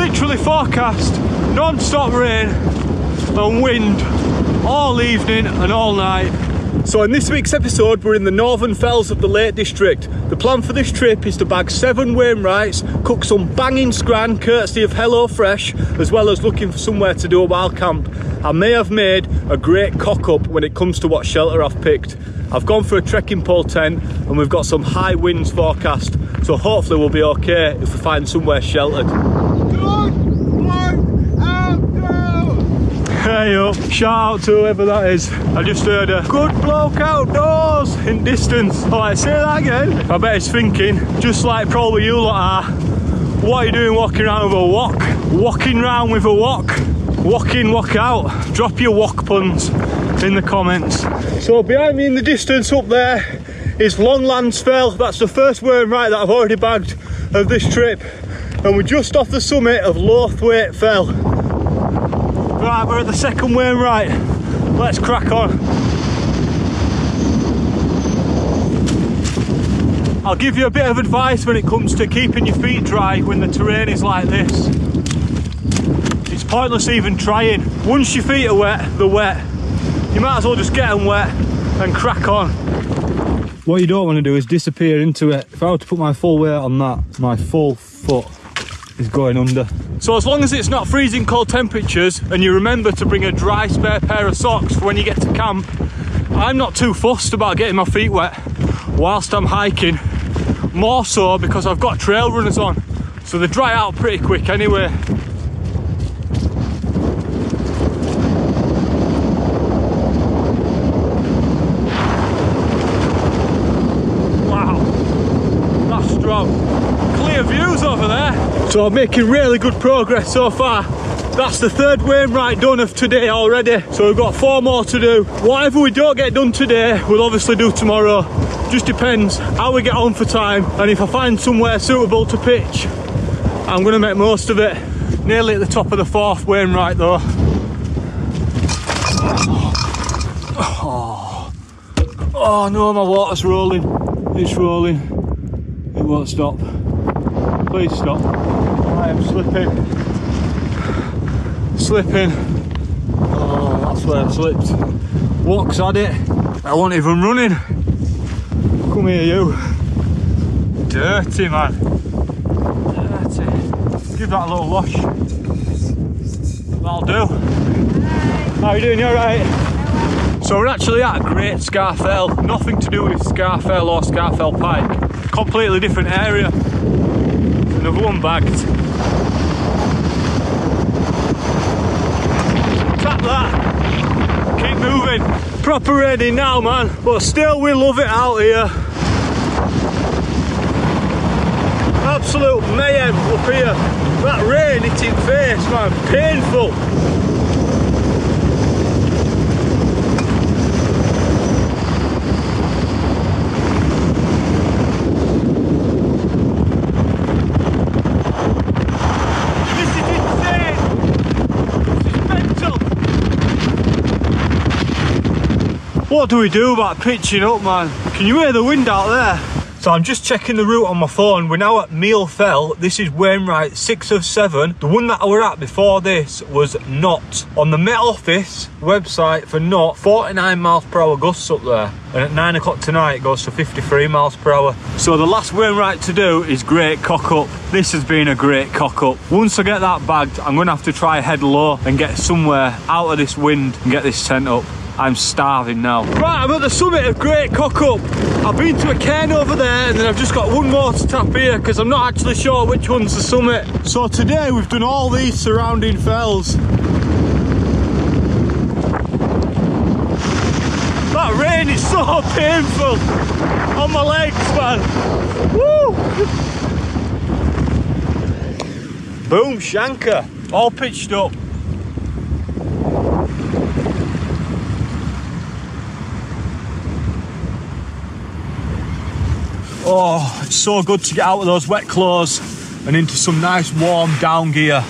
literally forecast non-stop rain and wind all evening and all night. So in this week's episode, we're in the northern fells of the Lake District. The plan for this trip is to bag 7 Wainwrights, cook some banging scran courtesy of HelloFresh, as well as looking for somewhere to do a wild camp. I may have made a great cock-up when it comes to what shelter I've picked. I've gone for a trekking pole tent and we've got some high winds forecast, so hopefully we'll be okay if we find somewhere sheltered. Hey up, shout out to whoever that is. I just heard a good bloke outdoors in distance. Alright, say that again. I bet he's thinking, just like probably you lot are, what are you doing walking around with a wok? Walking around with a wok? Walk in, walk out. Drop your wok puns in the comments. So behind me in the distance up there is Longlands Fell. That's the first Wainwright that I've already bagged of this trip. And we're just off the summit of Lothwaite Fell. Right, we're at the second Wainwright. Let's crack on. I'll give you a bit of advice when it comes to keeping your feet dry when the terrain is like this. It's pointless even trying. Once your feet are wet, they're wet. You might as well just get them wet and crack on. What you don't want to do is disappear into it. If I were to put my full weight on that, my full foot is going under. So as long as it's not freezing cold temperatures and you remember to bring a dry spare pair of socks for when you get to camp, I'm not too fussed about getting my feet wet whilst I'm hiking. More so because I've got trail runners on, so they dry out pretty quick anyway. Wow, that's strong. Clear views over there. So I'm making really good progress so far. That's the third Wainwright done of today already. So we've got 4 more to do. Whatever we don't get done today, we'll obviously do tomorrow. Just depends how we get on for time. And if I find somewhere suitable to pitch, I'm gonna make most of it. Nearly at the top of the 4th Wainwright though. Oh no, my water's rolling. It's rolling. It won't stop. Please stop. I am slipping. Slipping. Oh, that's where I slipped. Wok's had it. I wasn't even running. Come here, you. Dirty, man. Dirty. Give that a little wash. That'll do. Hi. How you doing? You alright? So we're actually at Great Scar Fell. Nothing to do with Scar Fell or Scar Fell Pike. Completely different area. Another one bagged. Tap that. Keep moving. Proper ready now, man. But still, we love it out here. Absolute mayhem up here. That rain hitting face, man. Painful. What do we do about pitching up, man? Can you hear the wind out there? So I'm just checking the route on my phone. We're now at Meal Fell. This is Wainwright 6 of 7. The one that I were at before this was Knot. On the Met Office website for Knot, 49 miles per hour gusts up there. And at 9 o'clock tonight it goes to 53 miles per hour. So the last Wainwright to do is Great Cock Up. This has been a great cock up. Once I get that bagged, I'm gonna have to try head low and get somewhere out of this wind and get this tent up. I'm starving now. Right, I'm at the summit of Great Cock Up. I've been to a cairn over there and then I've just got one more to tap here because I'm not actually sure which one's the summit. So today we've done all these surrounding fells. That rain is so painful on my legs, man. Woo! Boom, shanker. All pitched up. Oh, it's so good to get out of those wet clothes and into some nice warm down gear.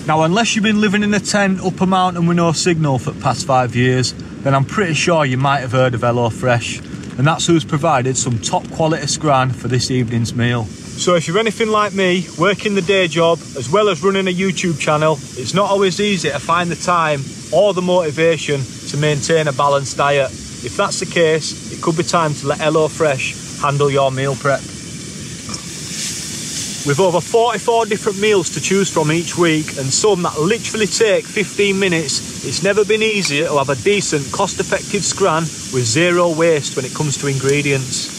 Now, unless you've been living in a tent up a mountain with no signal for the past 5 years, then I'm pretty sure you might have heard of HelloFresh, and that's who's provided some top quality scran for this evening's meal. So if you're anything like me, working the day job as well as running a YouTube channel, it's not always easy to find the time or the motivation to maintain a balanced diet. If that's the case, it could be time to let HelloFresh handle your meal prep. With over 44 different meals to choose from each week and some that literally take 15 minutes, it's never been easier to have a decent, cost-effective scran with zero waste when it comes to ingredients.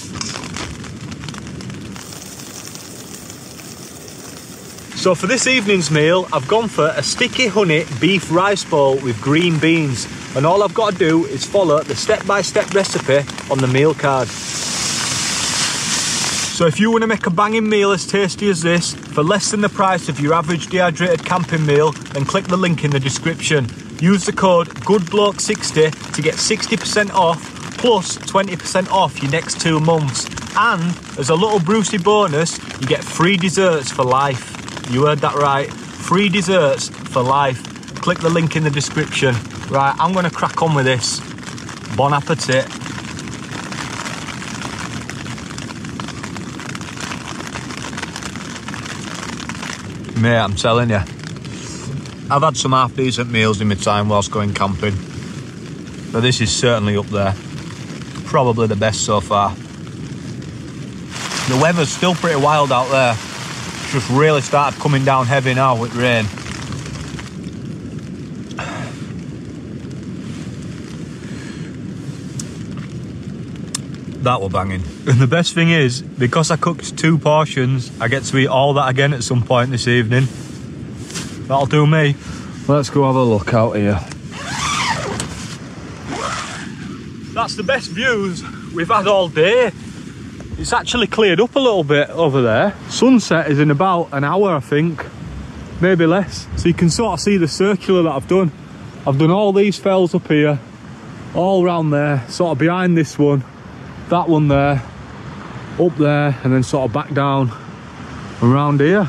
So for this evening's meal, I've gone for a sticky honey beef rice bowl with green beans, and all I've got to do is follow the step-by-step recipe on the meal card. So if you want to make a banging meal as tasty as this for less than the price of your average dehydrated camping meal, then click the link in the description. Use the code GOODBLOKE60 to get 60% off plus 20% off your next 2 months. And as a little Brucey bonus, you get free desserts for life. You heard that right, free desserts for life. Click the link in the description. Right, I'm gonna crack on with this. Bon appetit. Mate, I'm telling you, I've had some half decent meals in my time whilst going camping, but this is certainly up there. Probably the best so far. The weather's still pretty wild out there. It's just really started coming down heavy now with rain. That were banging. And the best thing is, because I cooked 2 portions, I get to eat all that again at some point this evening. That'll do me. Let's go have a look out here. That's the best views we've had all day. It's actually cleared up a little bit over there. Sunset is in about an hour, I think. Maybe less. So you can sort of see the circular that I've done. I've done all these fells up here, all round there, sort of behind this one. That one there, up there, and then sort of back down around here.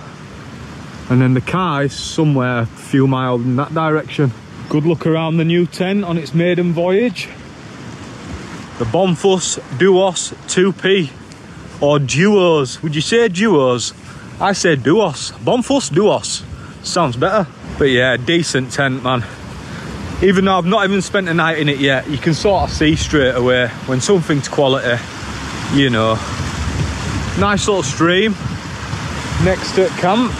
And then the car is somewhere a few miles in that direction. Good look around the new tent on its maiden voyage. The Bonfuss Duos 2P, or Duos. Would you say Duos? I say Duos. Bonfuss Duos. Sounds better. But yeah, decent tent, man. Even though I've not even spent a night in it yet, you can sort of see straight away when something's quality, you know. Nice little stream next to camp.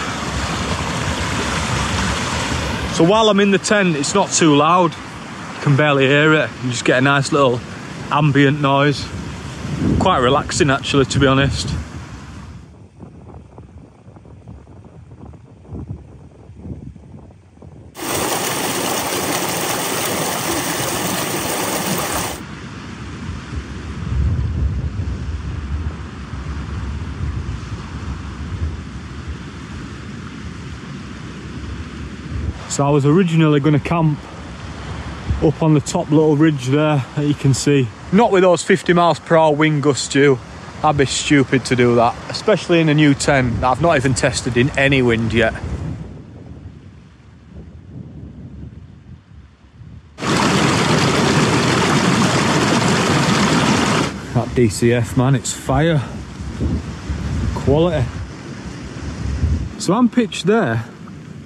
So while I'm in the tent, it's not too loud. You can barely hear it. You just get a nice little ambient noise. Quite relaxing actually, to be honest. So I was originally going to camp up on the top little ridge there that you can see. Not with those 50 miles per hour wind gusts, Stu. I'd be stupid to do that, especially in a new tent that I've not even tested in any wind yet. That DCF, man, it's fire. Quality. So I'm pitched there,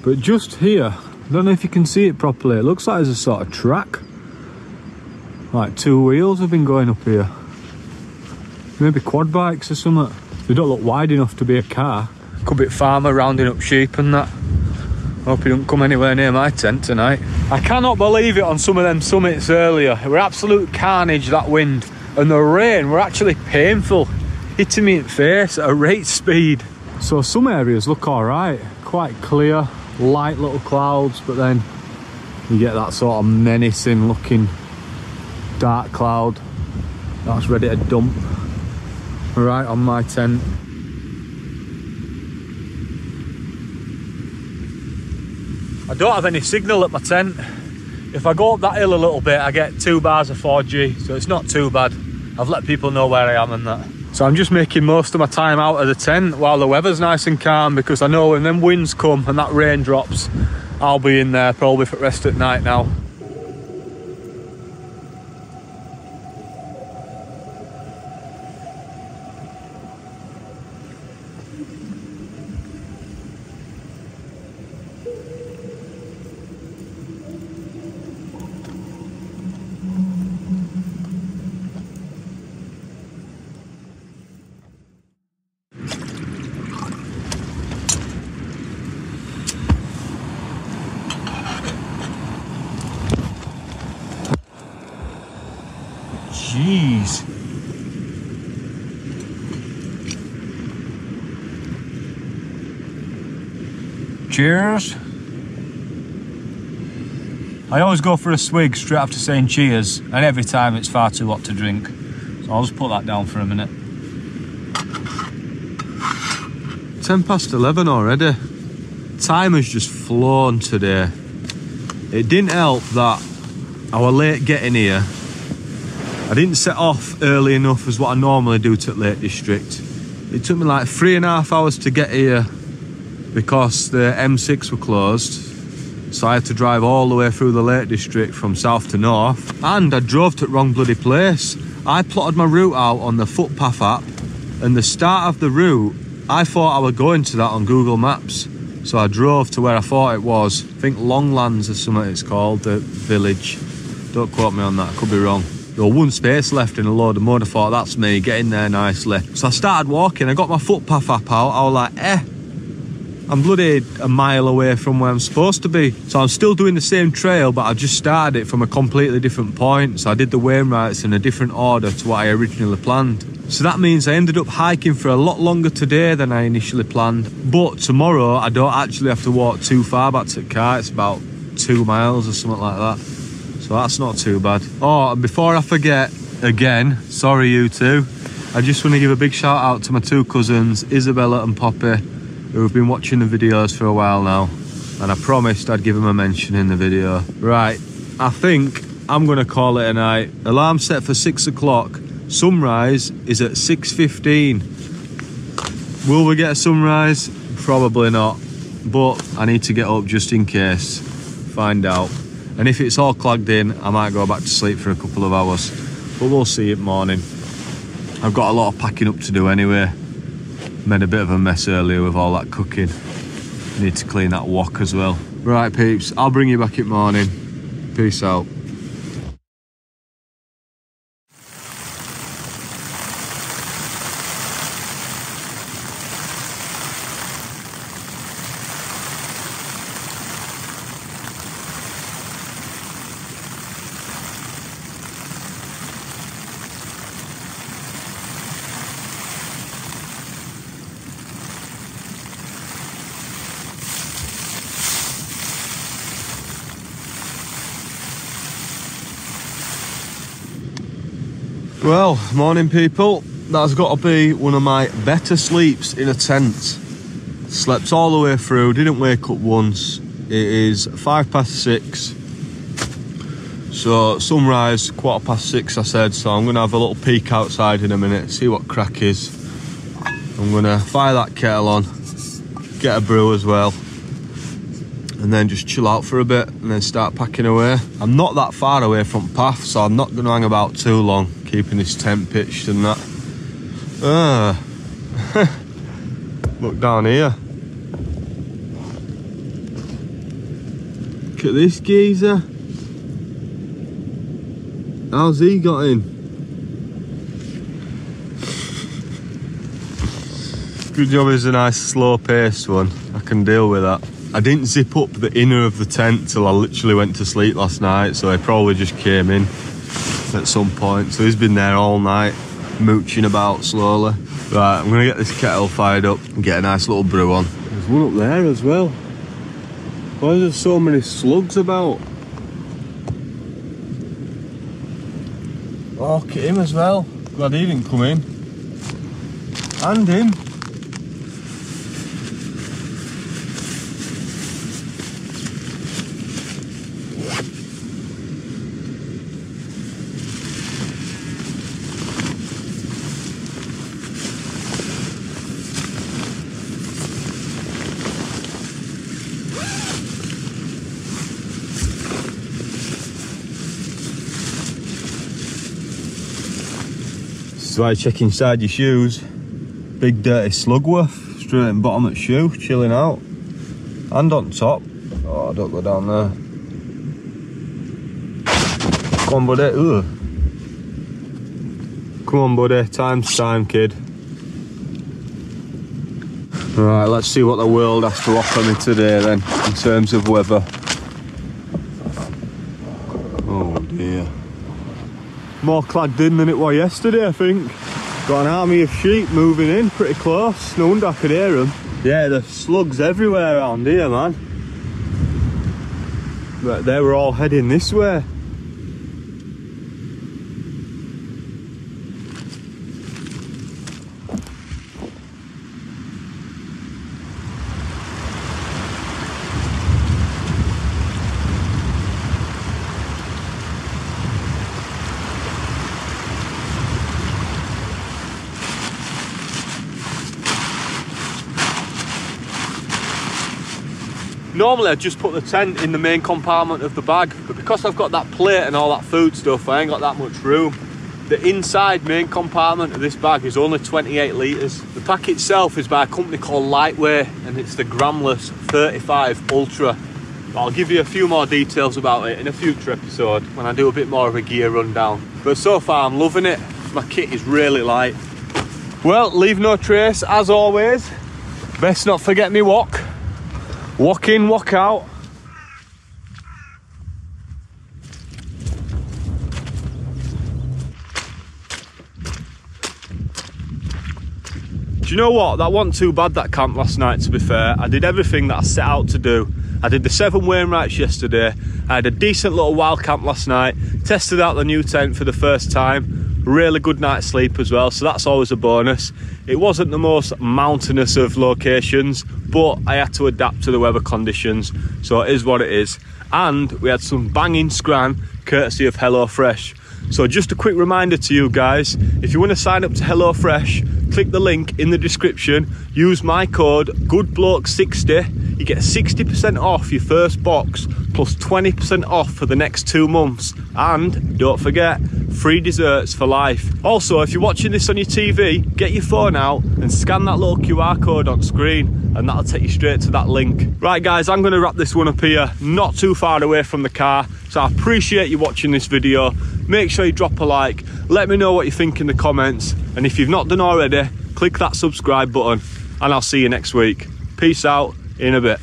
but just here, I don't know if you can see it properly. It looks like there's a sort of track. Like 2 wheels have been going up here. Maybe quad bikes or something. They don't look wide enough to be a car. Could be a farmer rounding up sheep and that. Hope he don't come anywhere near my tent tonight. I cannot believe it on some of them summits earlier. It were absolute carnage, that wind. And the rain were actually painful. Hitting me in the face at a rate speed. So some areas look alright. Quite clear. Light little clouds, but then you get that sort of menacing looking dark cloud that's ready to dump right on my tent. I don't have any signal at my tent. If I go up that hill a little bit, I get 2 bars of 4G, so it's not too bad. I've let people know where I am and that. So I'm just making most of my time out of the tent while the weather's nice and calm, because I know when them winds come and that rain drops, I'll be in there probably for rest at night now. Jeez. Cheers. I always go for a swig straight after saying cheers, and every time it's far too hot to drink. So I'll just put that down for a minute. 11:10 already. Time has just flown today. It didn't help that I was late getting here. I didn't set off early enough as what I normally do to the Lake District. It took me like 3.5 hours to get here because the M6 were closed. So I had to drive all the way through the Lake District from south to north. And I drove to the wrong bloody place. I plotted my route out on the footpath app, and the start of the route, I thought I was going to that on Google Maps. So I drove to where I thought it was. I think Longlands or something it's called, the village. Don't quote me on that, I could be wrong. There was one space left in a load of mud. I thought, that's me, get in there nicely. So I started walking, I got my footpath app out. I was like, I'm bloody a mile away from where I'm supposed to be. So I'm still doing the same trail, but I've just started it from a completely different point. So I did the Wainwrights in a different order to what I originally planned. So that means I ended up hiking for a lot longer today than I initially planned. But tomorrow, I don't actually have to walk too far back to the car. It's about 2 miles or something like that. So that's not too bad. Oh, and before I forget, again, sorry you two, I just want to give a big shout out to my 2 cousins, Isabella and Poppy, who have been watching the videos for a while now, and I promised I'd give them a mention in the video. Right, I think I'm gonna call it a night. Alarm set for 6 o'clock. Sunrise is at 6:15. Will we get a sunrise? Probably not, but I need to get up just in case. Find out. And if it's all clogged in, I might go back to sleep for a couple of hours, but we'll see it morning. I've got a lot of packing up to do anyway. Made a bit of a mess earlier with all that cooking. Need to clean that wok as well. Right peeps, I'll bring you back in morning. Peace out. Well, morning people. That's got to be one of my better sleeps in a tent. Slept all the way through, didn't wake up once. It is 6:05. So sunrise, 6:15 I said, so I'm going to have a little peek outside in a minute, see what crack is. I'm going to fire that kettle on, get a brew as well, and then just chill out for a bit and then start packing away. I'm not that far away from path, so I'm not going to hang about too long, keeping this tent pitched and that. Look down here. Look at this geezer. How's he got in? Good job it's a nice slow paced one. I can deal with that. I didn't zip up the inner of the tent till I literally went to sleep last night, so he probably just came in at some point. So he's been there all night, mooching about slowly. Right, I'm gonna get this kettle fired up and get a nice little brew on. There's one up there as well. Why is there so many slugs about? Oh, look at him as well. Glad he didn't come in. And him. So I check inside your shoes. Big dirty slugworth straight in bottom of the shoe, chilling out. And on top. Oh, don't go down there. Come on, buddy. Ugh. Come on, buddy. Time's time, kid. Right, let's see what the world has to offer me today then, in terms of weather. Oh dear. more clagged in than it was yesterday, I think. Got an army of sheep moving in pretty close. No wonder I could hear them. Yeah, there's slugs everywhere around here, man. But they were all heading this way. Normally I'd just put the tent in the main compartment of the bag, but because I've got that plate and all that food stuff, I ain't got that much room. The inside main compartment of this bag is only 28 litres. The pack itself is by a company called Lightweight, and it's the gramless 35 Ultra. But I'll give you a few more details about it in a future episode when I do a bit more of a gear rundown. But so far I'm loving it. My kit is really light. Well, leave no trace as always. Best not forget me walk. Walk in, walk out. Do you know what? That wasn't too bad, that camp last night, to be fair. I did everything that I set out to do. I did the 7 Wainwrights yesterday. I had a decent little wild camp last night. Tested out the new tent for the first time. Really good night's sleep as well, so that's always a bonus. It wasn't the most mountainous of locations, but I had to adapt to the weather conditions, so it is what it is. And we had some banging scran courtesy of HelloFresh. So just a quick reminder to you guys, if you want to sign up to HelloFresh, click the link in the description, use my code GoodBloke60, you get 60% off your first box plus 20% off for the next 2 months, and don't forget, free desserts for life. Also, if you're watching this on your TV, get your phone out and scan that little QR code on screen, and that'll take you straight to that link. Right guys, I'm going to wrap this one up here, not too far away from the car, so I appreciate you watching this video. Make sure you drop a like, let me know what you think in the comments, and if you've not done already, click that subscribe button, and I'll see you next week. Peace out, in a bit.